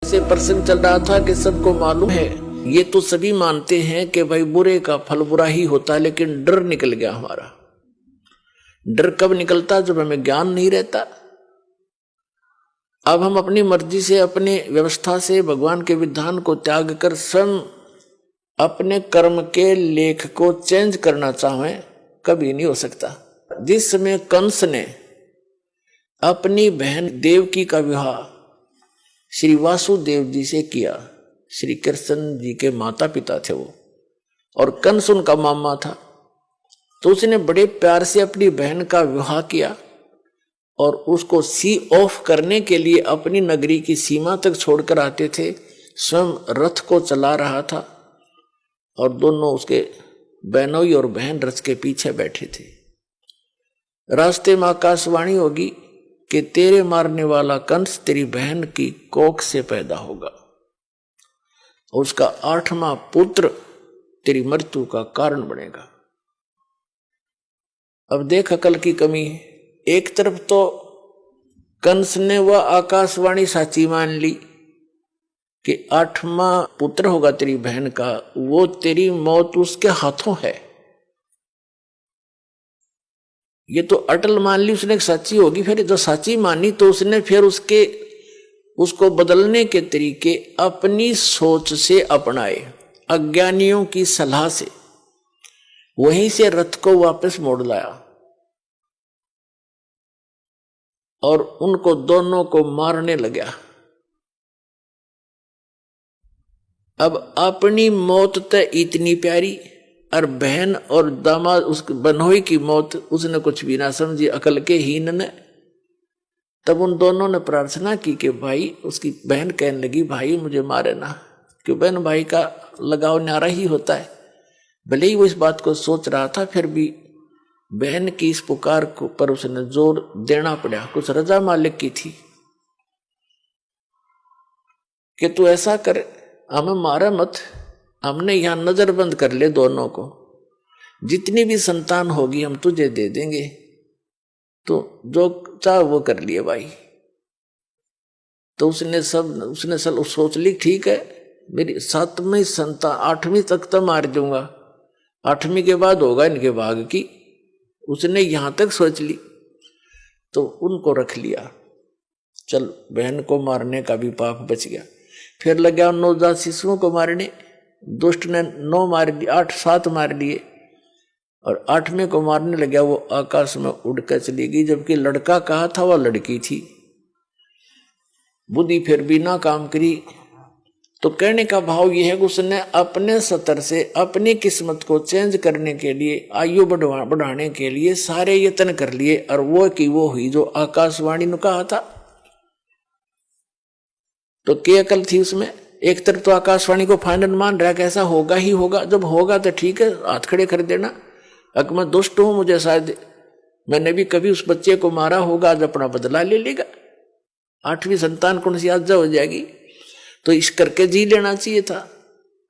से प्रसंग चल रहा था कि सबको मालूम है, ये तो सभी मानते हैं कि भाई बुरे का फल बुरा ही होता है, लेकिन डर निकल गया हमारा। डर कब निकलता? जब हमें ज्ञान नहीं रहता। अब हम अपनी मर्जी से, अपने व्यवस्था से भगवान के विधान को त्याग कर स्वयं अपने कर्म के लेख को चेंज करना चाहें, कभी नहीं हो सकता। जिस समय कंस ने अपनी बहन देवकी का विवाह श्री वासुदेव जी से किया, श्री कृष्ण जी के माता पिता थे वो, और कंस उनका मामा था, तो उसने बड़े प्यार से अपनी बहन का विवाह किया और उसको सी ऑफ करने के लिए अपनी नगरी की सीमा तक छोड़कर आते थे। स्वयं रथ को चला रहा था और दोनों उसके बहनोई और बहन रथ के पीछे बैठे थे। रास्ते में आकाशवाणी होगी कि तेरे मारने वाला कंस तेरी बहन की कोख से पैदा होगा, उसका 8वां पुत्र तेरी मृत्यु का कारण बनेगा। अब देख अकल की कमी है। एक तरफ तो कंस ने वह आकाशवाणी साची मान ली कि 8वां पुत्र होगा तेरी बहन का, वो तेरी मौत उसके हाथों है, ये तो अटल मान ली उसने सच्ची होगी। फिर जो सच्ची मानी तो उसने फिर उसको बदलने के तरीके अपनी सोच से अपनाए, अज्ञानियों की सलाह से, वहीं से रथ को वापस मोड़ लाया और उनको दोनों को मारने लगा। अब अपनी मौत तो इतनी प्यारी, और बहन और दामाद उस बनोई की मौत उसने कुछ भी ना समझी, अकल के हीन ने। तब उन दोनों ने प्रार्थना की कि भाई, उसकी बहन कहने लगी भाई मुझे मारे ना, क्यों बहन भाई का लगाव न्यारा ही होता है। भले ही वो इस बात को सोच रहा था, फिर भी बहन की इस पुकार को पर उसने जोर देना पड़ा। कुछ रजा मालिक की थी कि तू ऐसा कर, हमें मारा मत, हमने यहां नजरबंद कर ले दोनों को, जितनी भी संतान होगी हम तुझे दे देंगे, तो जो चाह वो कर लिए भाई। तो उसने सब सोच ली, ठीक है मेरी 7वीं संतान, 8वीं तक तो मार दूंगा, 8वीं के बाद होगा इनके भाग की, उसने यहां तक सोच ली। तो उनको रख लिया, चल बहन को मारने का भी पाप बच गया। फिर लग गया 9 शिशुओं को मारने, दुष्ट ने 9 मार दिए, 8-7 मार लिए, और 8वें को मारने लगा। वो आकाश में उड़कर चली गई, जबकि लड़का कहा था वह लड़की थी। बुद्धि फिर भी ना काम करी। तो कहने का भाव यह है कि उसने अपने स्तर से अपनी किस्मत को चेंज करने के लिए, आयु बढ़ाने के लिए सारे यत्न कर लिए, और वो की वो हुई जो आकाशवाणी ने कहा था। तो क्या अकल थी उसमें? एक तरफ तो आकाशवाणी को फाइनल मान रहा है कि ऐसा होगा ही होगा, जब होगा तो ठीक है हाथ खड़े कर देना। अगर मैं दुष्ट हूं, मुझे शायद मैंने भी कभी उस बच्चे को मारा होगा, आज अपना बदला ले लेगा, 8वीं संतान कौन सी आज हो जाएगी, तो इस करके जी लेना चाहिए था।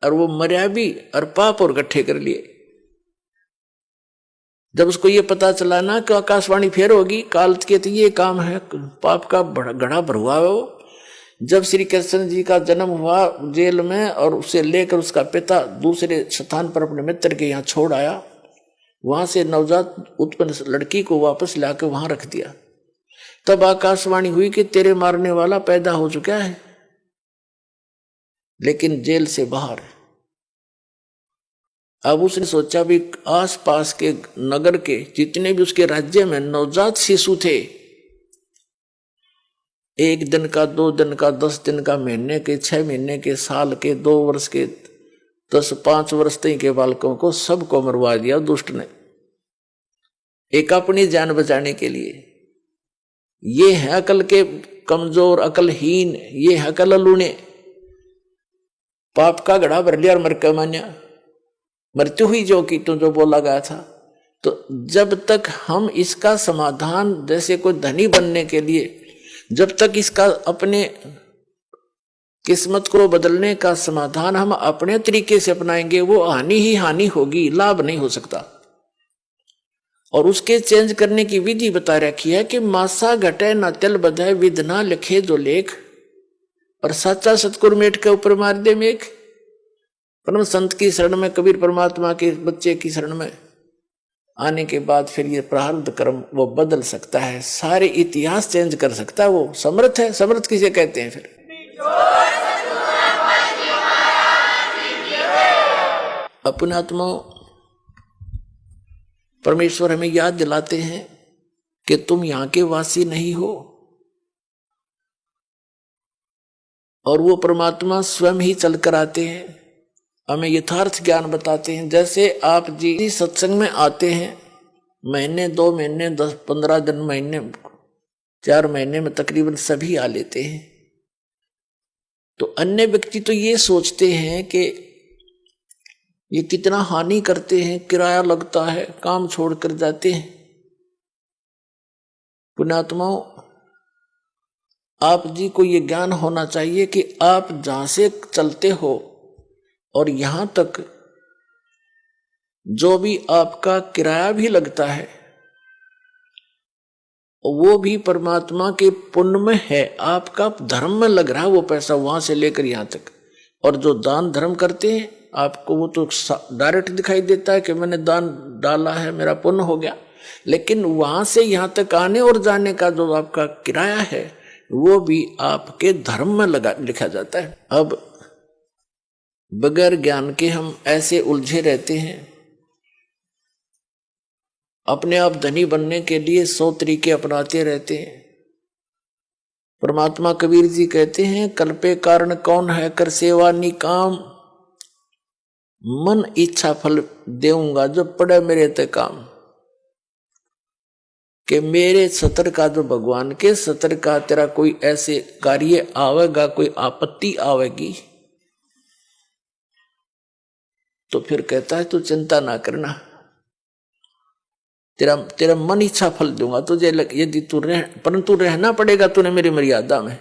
और वो मर्या भी और पाप और इकट्ठे कर लिए। जब उसको ये पता चला ना कि आकाशवाणी फेर होगी, काल के तो ये काम है, पाप का घड़ा भरुआ है वो। जब श्री कृष्ण जी का जन्म हुआ जेल में, और उसे लेकर उसका पिता दूसरे स्थान पर अपने मित्र के यहाँ छोड़ आया, वहां से नवजात उत्पन्न लड़की को वापस लाकर वहां रख दिया। तब आकाशवाणी हुई कि तेरे मारने वाला पैदा हो चुका है, लेकिन जेल से बाहर। अब उसने सोचा भी आसपास के नगर के जितने भी उसके राज्य में नवजात शिशु थे, 1 दिन का, 2 दिन का, 10 दिन का, महीने के, 6 महीने के, साल के, 2 वर्ष के, 5 वर्ष तक के बालकों को सबको मरवा दिया दुष्ट ने, एक अपनी जान बचाने के लिए। ये है अकल के कमजोर, अकलहीन, ये है अकल लूने। पाप का घड़ा भर लिया और मर के मान्या, मृत्यु हुई जो की, तो जो बोला गया था। तो जब तक हम इसका समाधान, जैसे कोई धनी बनने के लिए, जब तक इसका अपने किस्मत को बदलने का समाधान हम अपने तरीके से अपनाएंगे, वो हानि ही हानि होगी, लाभ नहीं हो सकता। और उसके चेंज करने की विधि बता रखी है कि मासा घटे न तिल बधे, विध ना लिखे जो लेख, और सच्चा सतगुरु मेट के ऊपर मार दे मेघ। परम संत की शरण में, कबीर परमात्मा के बच्चे की शरण में आने के बाद फिर ये प्रारब्ध कर्म वो बदल सकता है, सारे इतिहास चेंज कर सकता है। वो समर्थ है। समर्थ किसे कहते हैं? फिर अपने आत्मा परमेश्वर हमें याद दिलाते हैं कि तुम यहां के वासी नहीं हो, और वो परमात्मा स्वयं ही चलकर आते हैं, हमें यथार्थ ज्ञान बताते हैं। जैसे आप जी सत्संग में आते हैं, महीने 2 महीने 10-15 दिन, महीने 4 महीने में तकरीबन सभी आ लेते हैं। तो अन्य व्यक्ति तो ये सोचते हैं कि ये कितना हानि करते हैं, किराया लगता है, काम छोड़कर जाते हैं। पुण्यात्माओं, आप जी को ये ज्ञान होना चाहिए कि आप जहां से चलते हो और यहां तक जो भी आपका किराया भी लगता है वो भी परमात्मा के पुण्य में है, आपका धर्म में लग रहा है वो पैसा वहां से लेकर यहां तक। और जो दान धर्म करते हैं आपको वो तो डायरेक्ट दिखाई देता है कि मैंने दान डाला है, मेरा पुण्य हो गया, लेकिन वहां से यहां तक आने और जाने का जो आपका किराया है वो भी आपके धर्म में लिखा जाता है। अब बगैर ज्ञान के हम ऐसे उलझे रहते हैं, अपने आप धनी बनने के लिए 100 तरीके अपनाते रहते हैं। परमात्मा कबीर जी कहते हैं, कल्पे कारण कौन है कर सेवा निकाम, मन इच्छा फल देऊंगा जो पड़े मेरे ते काम। कि मेरे सतर का, जो भगवान के सतर का तेरा कोई ऐसे कार्य आवेगा, कोई आपत्ति आवेगी, तो फिर कहता है तू चिंता ना करना, तेरा मन इच्छा फल दूंगा तुझे, यदि तू परंतु रहना पड़ेगा तूने मेरी मर्यादा में।